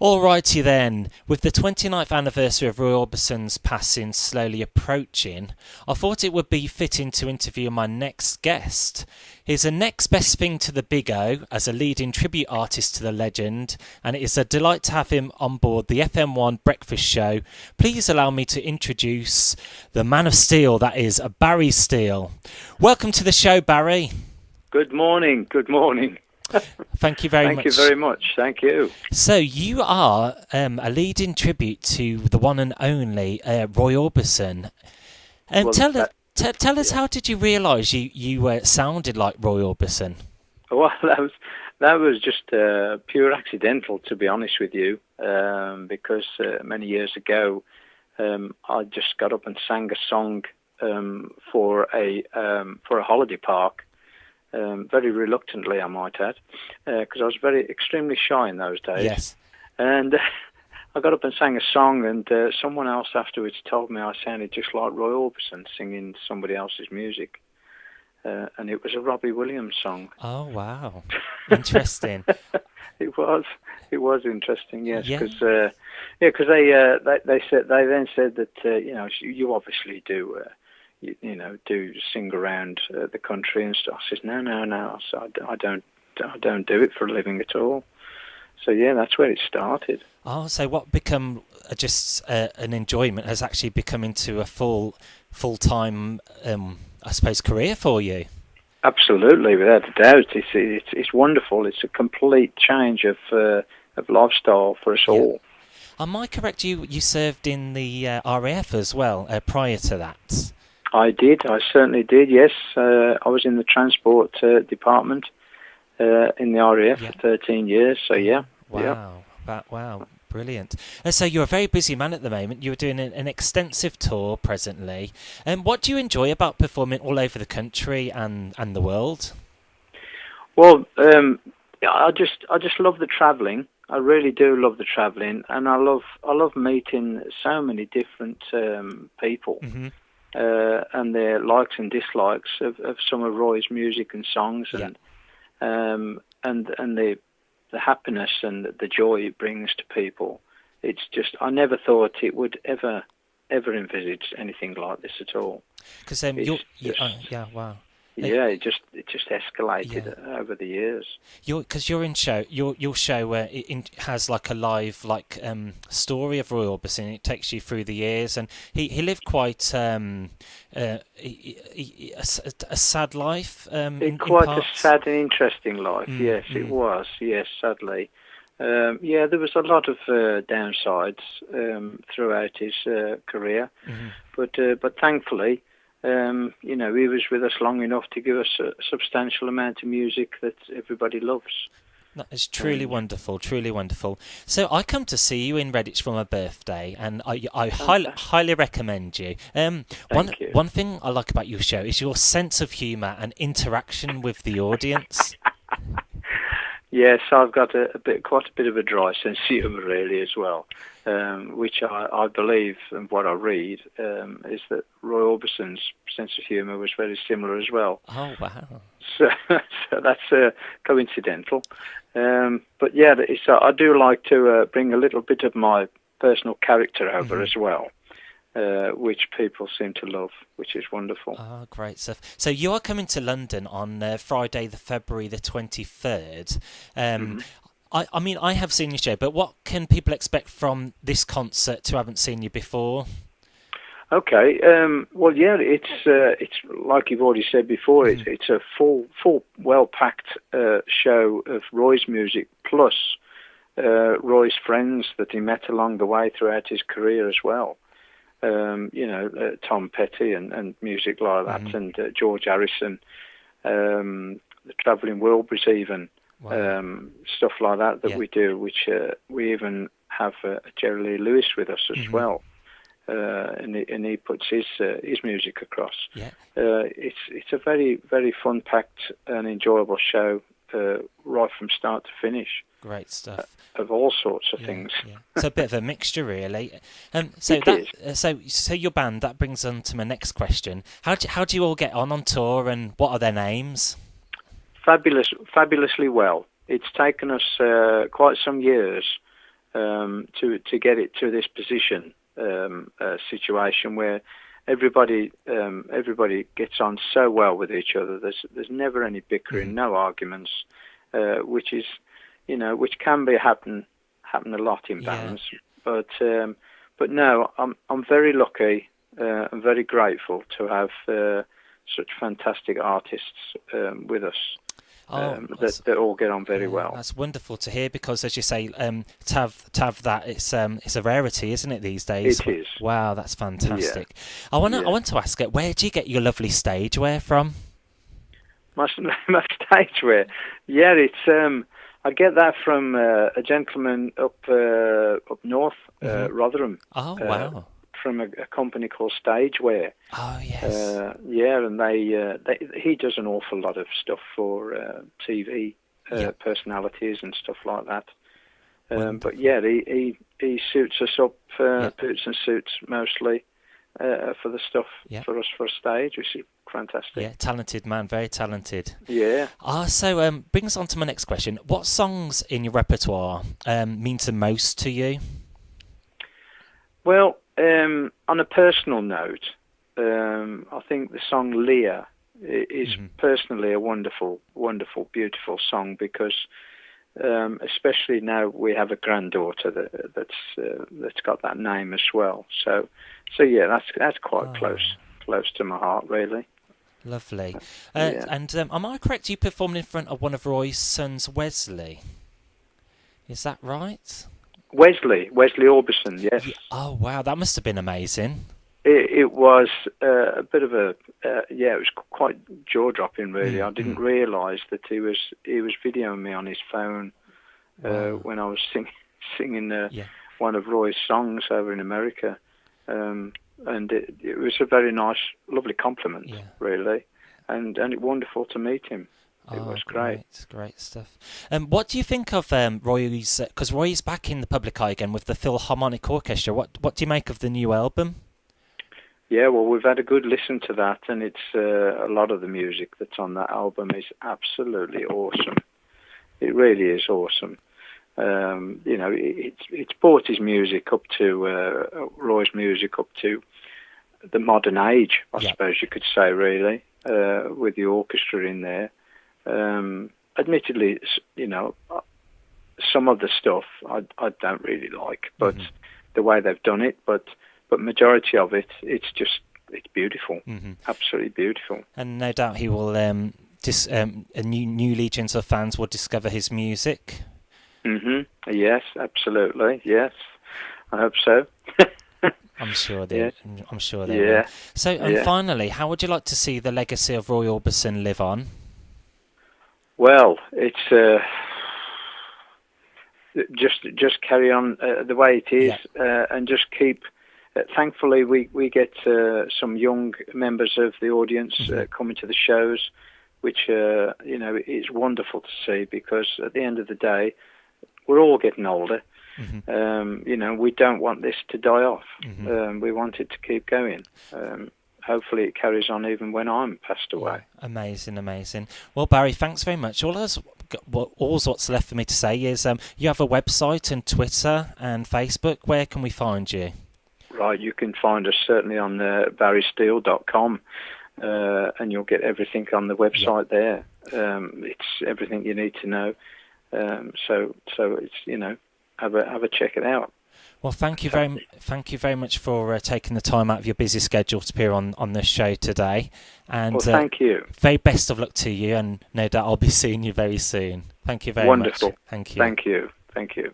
Alrighty then, with the 29th anniversary of Roy Orbison's passing slowly approaching, I thought it would be fitting to interview my next guest. He's a next best thing to the Big O as a leading tribute artist to the legend, and it is a delight to have him on board the FM1 Breakfast Show. Please allow me to introduce the man of steel, that is, Barry Steele. Welcome to the show, Barry. Good morning. Thank you very much. Thank you very much. Thank you. So you are a leading tribute to the one and only Roy Orbison. Tell us, how did you realise you sounded like Roy Orbison? Well, that was just pure accidental, to be honest with you, because many years ago I just got up and sang a song for a holiday park. Very reluctantly, I might add, because I was extremely shy in those days. Yes. And I got up and sang a song, and someone else afterwards told me I sounded just like Roy Orbison singing somebody else's music. And it was a Robbie Williams song. Oh, wow. Interesting. It was interesting, yes, Yeah. because they then said that you obviously do. Do sing around the country and stuff. I says, no. So I don't do it for a living at all. So yeah, that's where it started. Oh, so what become just an enjoyment has actually become into a full-time, I suppose, career for you? Absolutely, without a doubt. It's wonderful. It's a complete change of lifestyle for us all. Am I correct? You served in the RAF as well prior to that? I did. I certainly did. Yes, I was in the transport department in the RAF for 13 years. So yeah. Wow. Wow. Brilliant. So you're a very busy man at the moment. You're doing an extensive tour presently. What do you enjoy about performing all over the country and the world? Well, I just love the travelling. I really do love the travelling, and I love meeting so many different people. Mm-hmm. And their likes and dislikes of some of Roy's music and songs, and the happiness and the joy it brings to people. It's just, I never thought it would ever envisage anything like this at all. Because wow. Yeah, it just escalated over the years. Because your show has like a live story of Roy Orbison. It takes you through the years, and he lived quite a sad life. Quite a sad and interesting life. Yes, it was. Yes, sadly. There was a lot of downsides throughout his career, but thankfully. He was with us long enough to give us a substantial amount of music that everybody loves. That is truly wonderful, truly wonderful. So I come to see you in Redditch for my birthday, and I highly recommend you. Thank you. One thing I like about your show is your sense of humour and interaction with the audience. Yes, I've got quite a bit of a dry sense of humour, really, as well, which I believe, and what I read, is that Roy Orbison's sense of humour was very similar as well. Oh, wow. So that's coincidental. But yeah, I do like to bring a little bit of my personal character over as well. Which people seem to love, which is wonderful. Oh, great stuff. So you are coming to London on Friday, February the 23rd. I mean, I have seen your show, but what can people expect from this concert who haven't seen you before? Okay. Well, yeah, it's like you've already said before. It's a full, well-packed show of Roy's music plus Roy's friends that he met along the way throughout his career as well. Tom Petty and music like that, and George Harrison, the Travelling Wilburys even, stuff like that we do, which we even have Jerry Lee Lewis with us as well, and he puts his music across. Yeah. It's a very, very fun-packed and enjoyable show, right from start to finish. Great stuff. Of all sorts of things. Yeah. It's a bit of a mixture, really. So your band, that brings on to my next question. How do you all get on tour, and what are their names? Fabulously well. It's taken us quite some years to get it to this position situation where everybody gets on so well with each other. There's never any bickering, no arguments, which is, which can be happen a lot in bands. But no, I'm very lucky. I'm very grateful to have such fantastic artists with us. That all get on very well. That's wonderful to hear, because, as you say, to have that, it's a rarity, isn't it, these days? It is. Wow, that's fantastic. Yeah. I want to ask, where do you get your lovely stage wear from? My stage wear, it's I get that from a gentleman up north, Rotherham. Oh wow. From a company called Stagewear. Oh yes. And he does an awful lot of stuff for TV personalities and stuff like that. But he suits us up, boots and suits mostly for the stuff for us for a stage, which is fantastic. Yeah, talented man, very talented. Yeah. So brings on to my next question. What songs in your repertoire mean the most to you? Well, on a personal note, I think the song Leah is personally a wonderful, wonderful, beautiful song, because especially now we have a granddaughter that's got that name as well. So yeah, that's quite close to my heart, really. Lovely. And am I correct? You performed in front of one of Roy's sons, Wesley. Is that right? Wesley Orbison, yes. Oh wow, that must have been amazing. It was a bit of it was quite jaw-dropping, really. I didn't realise that he was videoing me on his phone when I was singing one of Roy's songs over in America, and it was a very nice, lovely compliment, really, and wonderful to meet him. It was great stuff. What do you think of Roy's? Because Roy's back in the public eye again with the Philharmonic Orchestra. What do you make of the new album? Yeah, well, we've had a good listen to that, and it's a lot of the music that's on that album is absolutely awesome. It really is awesome. It's brought his music up to Roy's music up to the modern age, I suppose you could say, really, with the orchestra in there. Admittedly, some of the stuff I don't really like, but the way they've done it, but majority of it, it's beautiful, absolutely beautiful. And no doubt he will, new legions of fans will discover his music. Yes, absolutely. Yes, I hope so. I'm sure they will. So, finally, how would you like to see the legacy of Roy Orbison live on? Well, it's just carry on the way it is, and just keep. Thankfully, we get some young members of the audience coming to the shows, which is wonderful to see, because at the end of the day, we're all getting older. We don't want this to die off. We want it to keep going. Hopefully it carries on even when I'm passed away. Amazing. Well, Barry, thanks very much. All's what's left for me to say is you have a website and Twitter and Facebook. Where can we find you? Right, you can find us certainly on barrysteele.com, and you'll get everything on the website there. It's everything you need to know. So it's have a check it out. Well, thank you very much for taking the time out of your busy schedule to appear on this show today. And thank you. Very best of luck to you, and no doubt I'll be seeing you very soon. Thank you very much. Wonderful. Thank you. Thank you. Thank you.